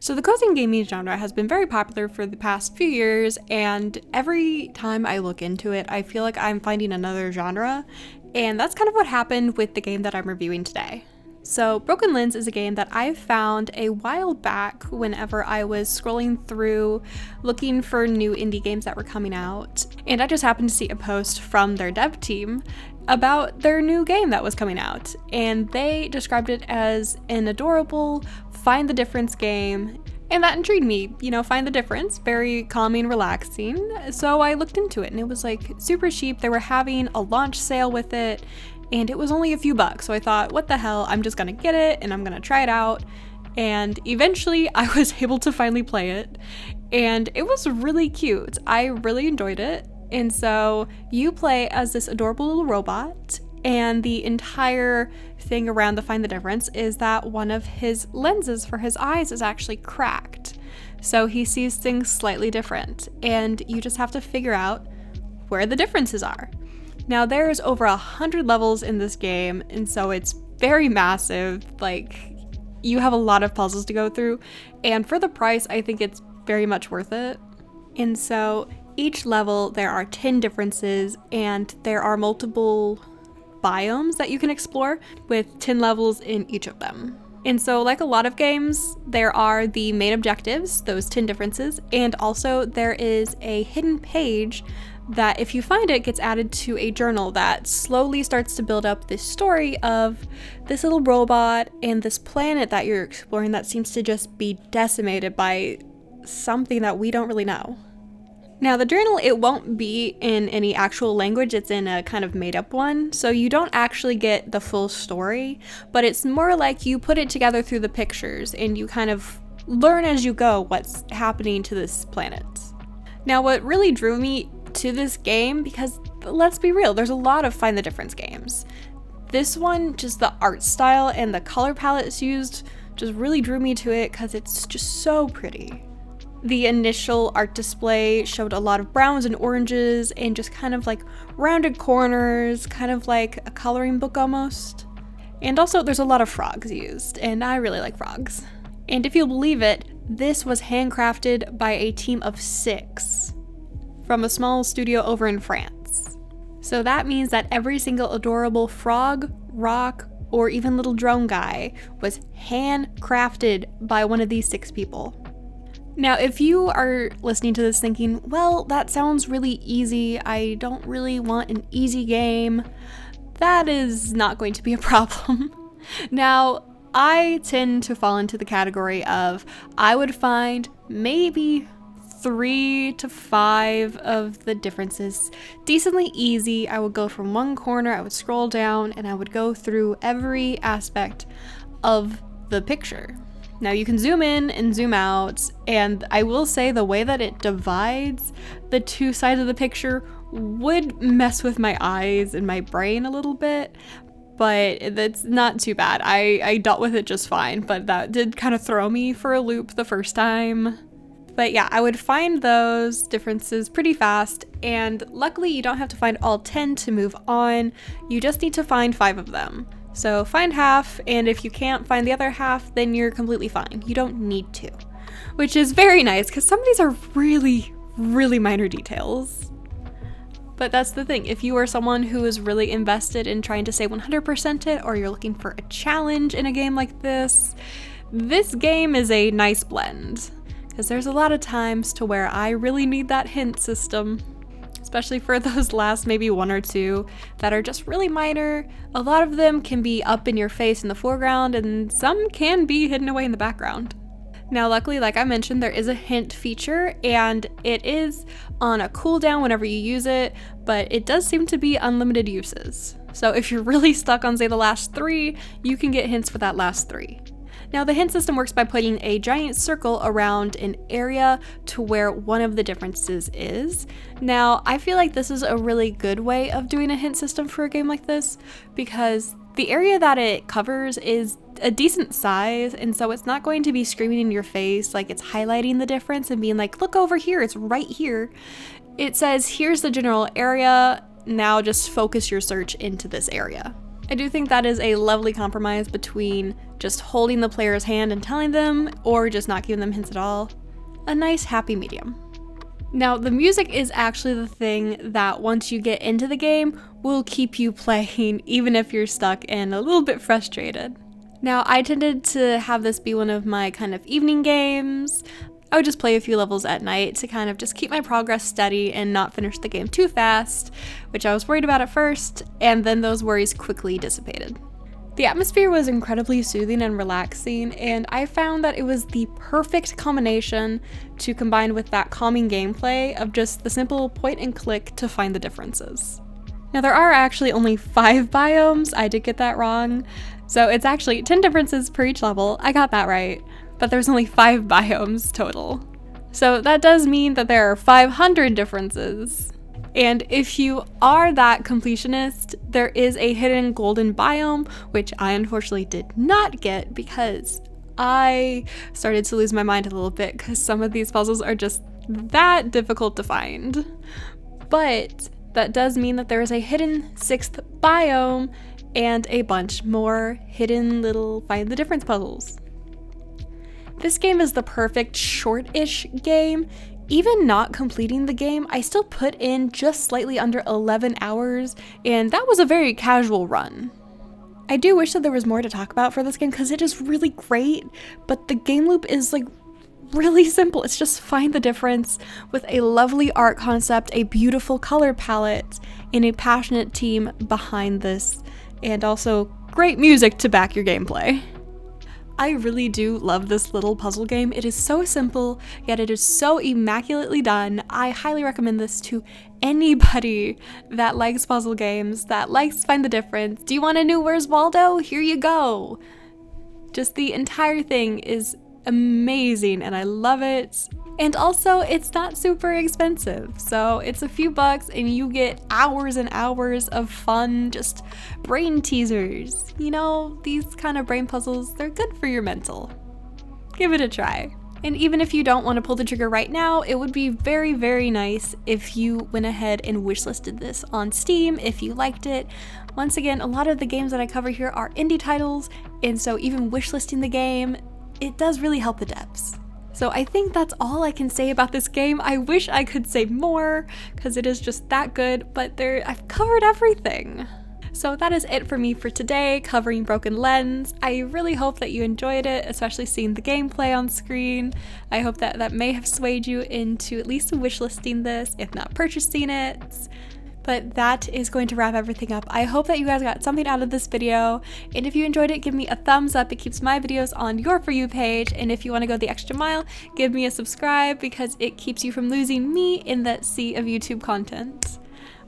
So the cozy gaming genre has been very popular for the past few years, and every time I look into it, I feel like I'm finding another genre, and that's kind of what happened with the game that I'm reviewing today. So Broken Lens is a game that I found a while back whenever I was scrolling through looking for new indie games that were coming out, and I just happened to see a post from their dev team about their new game that was coming out, and they described it as an adorable find the difference game, and that intrigued me. Find the difference, very calming, relaxing. So I looked into it, and it was like super cheap. They were having a launch sale with it, and it was only a few bucks. So I thought, what the hell, I'm just gonna get it and I'm gonna try it out. And eventually I was able to finally play it, and it was really cute. I really enjoyed it. And so you play as this adorable little robot, and the entire thing around the Find the Difference is that one of his lenses for his eyes is actually cracked. So he sees things slightly different, and you just have to figure out where the differences are. Now there's over 100 levels in this game, and so it's very massive. Like, you have a lot of puzzles to go through, and for the price, I think it's very much worth it. And so each level, there are 10 differences, and there are multiple biomes that you can explore with 10 levels in each of them. And so, like a lot of games, there are the main objectives, those 10 differences, and also there is a hidden page that, if you find it, gets added to a journal that slowly starts to build up this story of this little robot and this planet that you're exploring that seems to just be decimated by something that we don't really know. Now, the journal, it won't be in any actual language, it's in a kind of made-up one, so you don't actually get the full story, but it's more like you put it together through the pictures, and you kind of learn as you go what's happening to this planet. Now, what really drew me to this game, because let's be real, there's a lot of Find the Difference games. This one, just the art style and the color palettes used, just really drew me to it because it's just so pretty. The initial art display showed a lot of browns and oranges and just kind of like rounded corners, kind of like a coloring book almost. And also there's a lot of frogs used, and I really like frogs. And if you'll believe it, this was handcrafted by a team of 6 from a small studio over in France. So that means that every single adorable frog, rock, or even little drone guy was handcrafted by one of these 6 people. Now, if you are listening to this thinking, well, that sounds really easy, I don't really want an easy game, that is not going to be a problem. Now, I tend to fall into the category of I would find maybe 3 to 5 of the differences decently easy. I would go from one corner, I would scroll down, and I would go through every aspect of the picture. Now you can zoom in and zoom out, and I will say the way that it divides the 2 sides of the picture would mess with my eyes and my brain a little bit, but that's not too bad. I dealt with it just fine, but that did kind of throw me for a loop the first time. But yeah, I would find those differences pretty fast, and luckily you don't have to find all 10 to move on, you just need to find 5 of them. So find half, and if you can't find the other half, then you're completely fine. You don't need to, which is very nice because some of these are really, really minor details. But that's the thing, if you are someone who is really invested in trying to say 100% it, or you're looking for a challenge in a game like this game is a nice blend. Because there's a lot of times to where I really need that hint system, especially for those last maybe 1 or 2 that are just really minor. A lot of them can be up in your face in the foreground, and some can be hidden away in the background. Now, luckily, like I mentioned, there is a hint feature, and it is on a cooldown whenever you use it, but it does seem to be unlimited uses. So if you're really stuck on, say, the last 3, you can get hints for that last 3. Now, the hint system works by putting a giant circle around an area to where one of the differences is. Now, I feel like this is a really good way of doing a hint system for a game like this, because the area that it covers is a decent size, and so it's not going to be screaming in your face like it's highlighting the difference and being like, look over here, it's right here. It says, here's the general area, now just focus your search into this area. I do think that is a lovely compromise between just holding the player's hand and telling them, or just not giving them hints at all. A nice happy medium. Now, the music is actually the thing that once you get into the game will keep you playing even if you're stuck and a little bit frustrated. Now, I tended to have this be one of my kind of evening games. I would just play a few levels at night to kind of just keep my progress steady and not finish the game too fast, which I was worried about at first, and then those worries quickly dissipated. The atmosphere was incredibly soothing and relaxing, and I found that it was the perfect combination to combine with that calming gameplay of just the simple point and click to find the differences. Now, there are actually only 5 biomes, I did get that wrong, so it's actually 10 differences per each level, I got that right, but there's only 5 biomes total. So that does mean that there are 500 differences. And if you are that completionist, there is a hidden golden biome, which I unfortunately did not get because I started to lose my mind a little bit because some of these puzzles are just that difficult to find. But that does mean that there is a hidden 6th biome and a bunch more hidden little find the difference puzzles. This game is the perfect short-ish game. Even not completing the game, I still put in just slightly under 11 hours, and that was a very casual run. I do wish that there was more to talk about for this game because it is really great, but the game loop is like really simple. It's just find the difference with a lovely art concept, a beautiful color palette, and a passionate team behind this, and also great music to back your gameplay. I really do love this little puzzle game. It is so simple, yet it is so immaculately done. I highly recommend this to anybody that likes puzzle games, that likes Find the Difference. Do you want a new Where's Waldo? Here you go. Just the entire thing is amazing and I love it. And also, it's not super expensive, so it's a few bucks and you get hours and hours of fun, just brain teasers. You know, these kind of brain puzzles, they're good for your mental. Give it a try. And even if you don't want to pull the trigger right now, it would be very, very nice if you went ahead and wishlisted this on Steam if you liked it. Once again, a lot of the games that I cover here are indie titles, and so even wishlisting the game, it does really help the devs. So I think that's all I can say about this game. I wish I could say more because it is just that good, but I've covered everything. So that is it for me for today, covering Broken Lens. I really hope that you enjoyed it, especially seeing the gameplay on screen. I hope that may have swayed you into at least wishlisting this, if not purchasing it. But that is going to wrap everything up. I hope that you guys got something out of this video, and if you enjoyed it, give me a thumbs up. It keeps my videos on your For You page, and if you want to go the extra mile, give me a subscribe because it keeps you from losing me in that sea of YouTube content.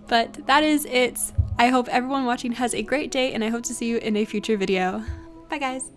But that is it. I hope everyone watching has a great day, and I hope to see you in a future video. Bye guys!